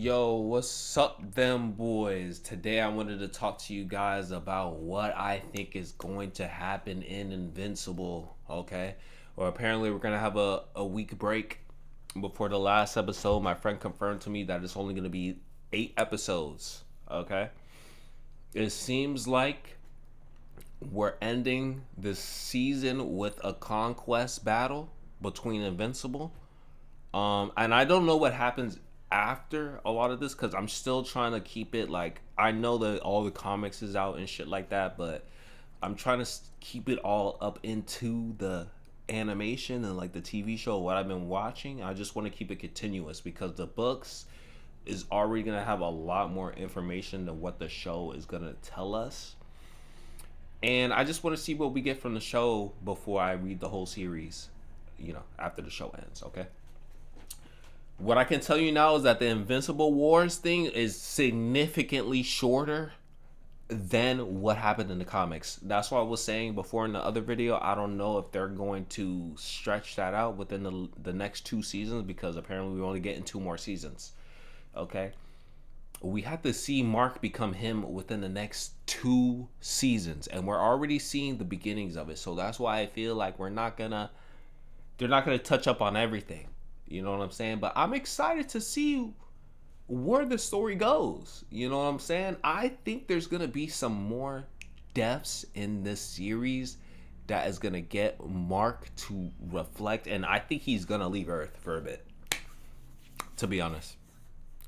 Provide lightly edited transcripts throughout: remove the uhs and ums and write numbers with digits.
Yo, what's up, them boys? Today I wanted to talk to you guys about what I think is going to happen in Invincible, okay? Or apparently we're going to have a week break before the last episode. My friend confirmed to me that it's only going to be 8 episodes, okay? It seems like we're ending this season with a conquest battle between Invincible. And I don't know what happens after a lot of this because I'm still trying to keep it like I know that all the comics is out and shit like that, but I'm trying to keep it all up into the animation and like the TV show what I've been watching. I just want to keep it continuous because the books is already gonna have a lot more information than what the show is gonna tell us. And I just want to see what we get from the show before I read the whole series, after the show ends, okay? What I can tell you now is that the Invincible Wars thing is significantly shorter than what happened in the comics. That's what I was saying before in the other video. I don't know if they're going to stretch that out within the next 2 seasons because apparently we're only getting 2 more seasons. Okay? We have to see Mark become him within the next 2 seasons, and we're already seeing the beginnings of it. So that's why I feel like they're not gonna touch up on everything. You know what I'm saying? But I'm excited to see where the story goes. You know what I'm saying? I think there's going to be some more deaths in this series that is going to get Mark to reflect. And I think he's going to leave Earth for a bit, to be honest.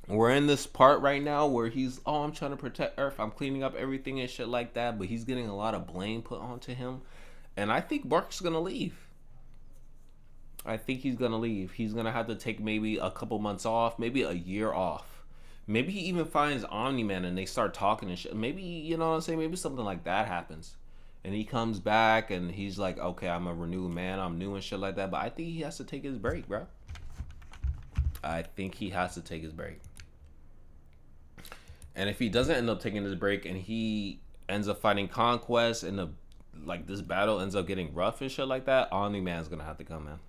We're in this part right now where I'm trying to protect Earth. I'm cleaning up everything and shit like that. But he's getting a lot of blame put onto him. And I think Mark's going to leave. I think he's gonna leave. He's gonna have to take maybe a couple months off, maybe a year off. Maybe he even finds Omni-Man and they start talking and shit. Maybe, you know what I'm saying? Maybe something like that happens. And he comes back and he's like, okay, I'm a renewed man. I'm new and shit like that. But I think he has to take his break, bro. I think he has to take his break. And if he doesn't end up taking his break and he ends up fighting Conquest and this battle ends up getting rough and shit like that, Omni-Man's gonna have to come, man.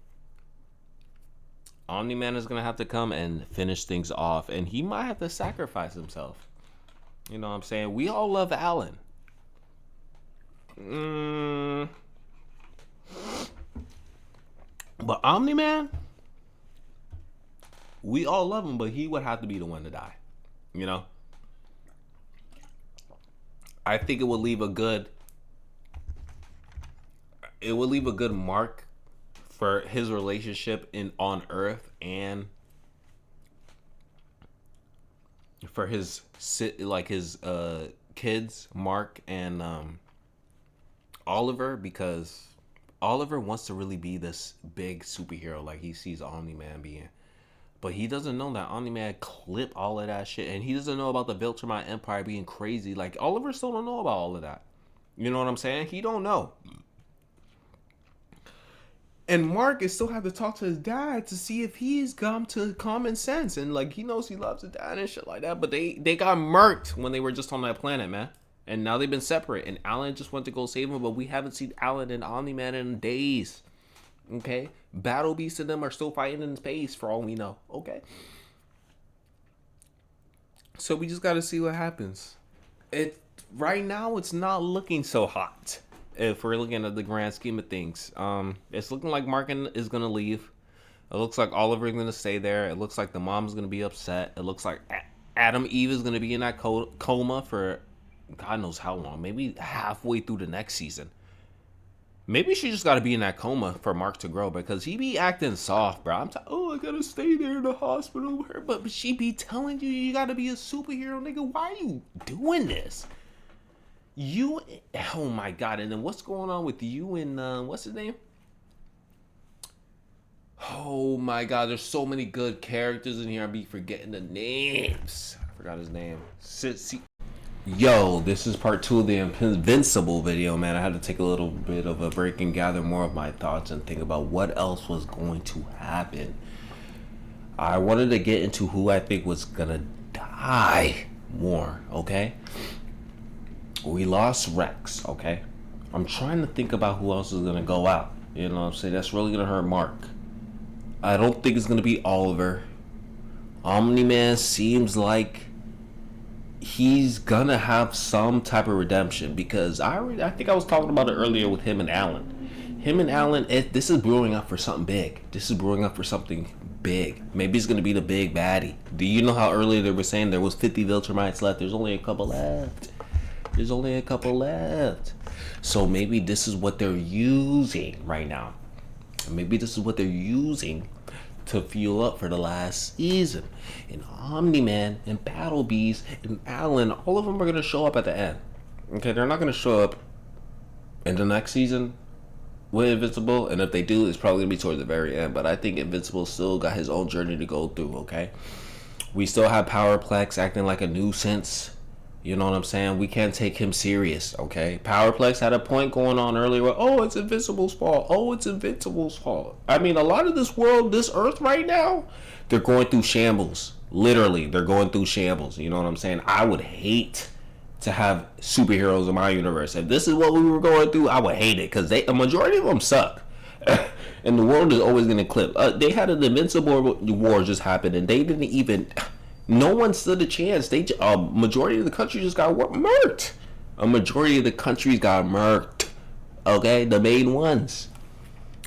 Omni-Man is going to have to come and finish things off. And he might have to sacrifice himself. You know what I'm saying? We all love Alan. But Omni-Man, we all love him, but he would have to be the one to die. You know? I think it would leave a good mark for his relationship on Earth and for his kids, Mark and Oliver, because Oliver wants to really be this big superhero like he sees Omni-Man being. But he doesn't know that Omni-Man clipped all of that shit, and he doesn't know about the Viltrumite Empire being crazy. Like, Oliver still don't know about all of that. You know what I'm saying? He don't know. And Mark is still have to talk to his dad to see if he's come to common sense. And like he knows he loves his dad and shit like that. But they got murked when they were just on that planet, man. And now they've been separate. And Alan just went to go save him. But we haven't seen Alan and Omni-Man in days. Okay? Battle Beast and them are still fighting in space for all we know. Okay? So we just got to see what happens. Right now, it's not looking so hot. If we're looking at the grand scheme of things, it's looking like Markin is gonna leave. It looks like Oliver is gonna stay there. It looks like the mom's gonna be upset. It looks like Adam Eve is gonna be in that coma for God knows how long. Maybe halfway through the next season. Maybe she just gotta be in that coma for Mark to grow because he be acting soft, bro. I gotta stay there in the hospital with her, but she be telling you gotta be a superhero, nigga. Why are you doing this? Oh my God. And then what's going on with you and what's his name? Oh my God, there's so many good characters in here. I be forgetting the names. I forgot his name. Yo, this is part 2 of the Invincible video, man. I had to take a little bit of a break and gather more of my thoughts and think about what else was going to happen. I wanted to get into who I think was gonna die more, okay? We lost Rex, okay? I'm trying to think about who else is going to go out. You know what I'm saying? That's really going to hurt Mark. I don't think it's going to be Oliver. Omni-Man seems like he's gonna have some type of redemption, because I think I was talking about it earlier with him and Alan. Him and Alan, this is brewing up for something big. This is brewing up for something big. Maybe it's gonna be the big baddie. Do you know how earlier they were saying there was 50 Viltrumites left? There's only a couple left. There's only a couple left. So maybe this is what they're using right now. Maybe this is what they're using to fuel up for the last season. And Omni-Man and Battle Beast and Alan, all of them are going to show up at the end. Okay, they're not going to show up in the next season with Invincible, and if they do, it's probably going to be towards the very end. But I think Invincible still got his own journey to go through, okay? We still have Powerplex acting like a nuisance. You know what I'm saying? We can't take him serious, okay? Powerplex had a point going on earlier where, oh, it's Invincible's fault. Oh, it's Invincible's fault. I mean, a lot of this world, this earth right now, they're going through shambles. Literally, they're going through shambles. You know what I'm saying? I would hate to have superheroes in my universe. If this is what we were going through, I would hate it, because a majority of them suck. And the world is always going to clip. They had an Invincible war just happen, and they didn't even... No one stood a chance. A majority of the country just got murked. A majority of the countries got murked. Okay, the main ones.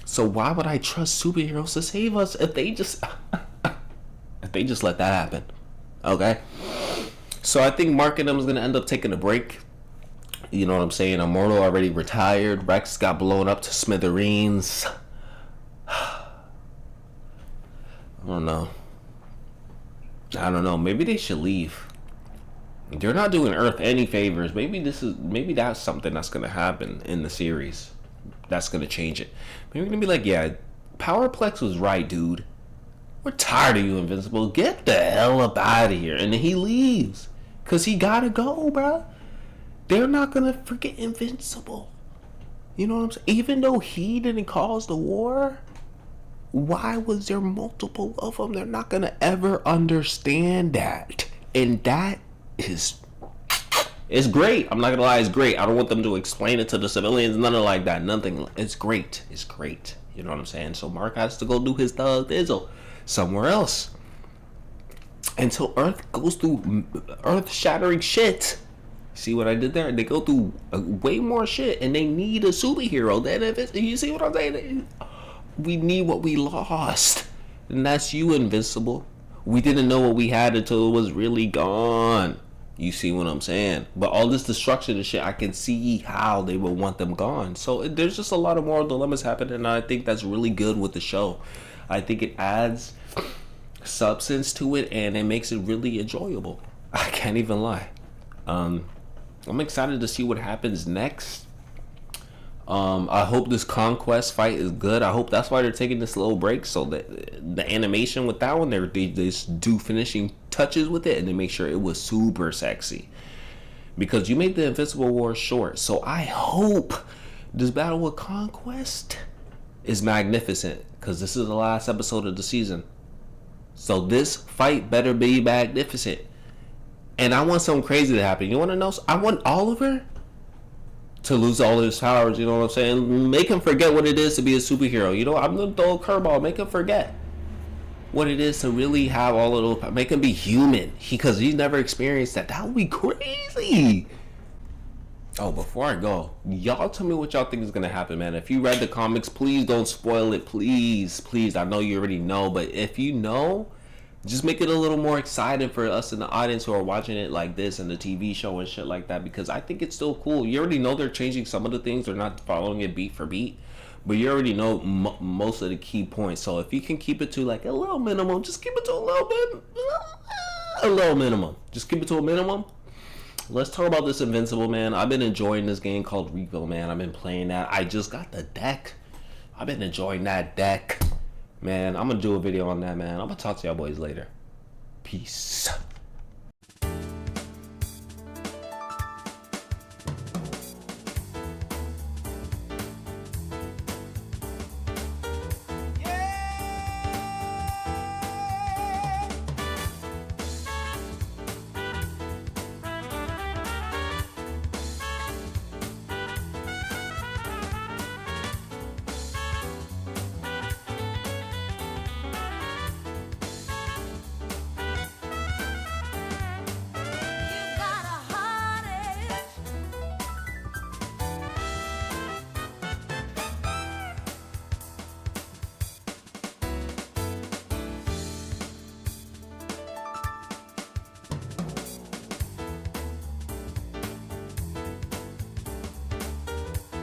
So why would I trust superheroes to save us if they just let that happen? Okay. So I think Mark and them is gonna end up taking a break. You know what I'm saying? Immortal already retired. Rex got blown up to smithereens. I don't know. Maybe they should leave. They're not doing Earth any favors. Maybe that's something that's gonna happen in the series. That's gonna change it. Maybe we're gonna be like, yeah, Powerplex was right, dude. We're tired of you, Invincible. Get the hell up out of here. And then he leaves, cause he gotta go, bro. They're not gonna forget Invincible. You know what I'm saying? Even though he didn't cause the war, why was there multiple of them? They're not gonna ever understand that. And that is, it's great. I'm not gonna lie, it's great. I don't want them to explain it to the civilians, nothing like that. Nothing. It's great. It's great. You know what I'm saying? So Mark has to go do his thug thizzle somewhere else until Earth goes through earth-shattering shit. See what I did there? They go through way more shit, and they need a superhero. Then you see what I'm saying? We need what we lost, and that's you, Invincible. We didn't know what we had until it was really gone. You see what I'm saying? But all this destruction and shit, I can see how they would want them gone. So there's just a lot of moral dilemmas happening, and I think that's really good with the show. I think it adds substance to it, and it makes it really enjoyable. I can't even lie. I'm excited to see what happens next. I hope this conquest fight is good. I hope that's why they're taking this little break, so that the animation with that one, they just do finishing touches with it, and they make sure it was super sexy. Because you made the Invincible War short, so I hope this battle with Conquest is magnificent, because this is the last episode of the season. So this fight better be magnificent. And I want something crazy to happen. You want to know? I want Oliver to lose all his powers, you know what I'm saying? Make him forget what it is to be a superhero. You know, I'm gonna throw a curveball. Make him forget what it is to really have all of those. Make him be human, because he's never experienced that. That would be crazy. Oh, before I go, y'all tell me what y'all think is gonna happen, man. If you read the comics, please don't spoil it. Please, please. I know you already know, but if you know, just make it a little more exciting for us in the audience who are watching it like this and the TV show and shit like that, because I think it's still cool. You already know they're changing some of the things. They're not following it beat for beat, but you already know most of the key points. So if you can keep it to like a little minimum, just keep it to a little bit, a little minimum. Just keep it to a minimum. Let's talk about this Invincible, man. I've been enjoying this game called Revo, man. I've been playing that. I just got the deck. I've been enjoying that deck. Man, I'm going to do a video on that, man. I'm going to talk to y'all boys later. Peace.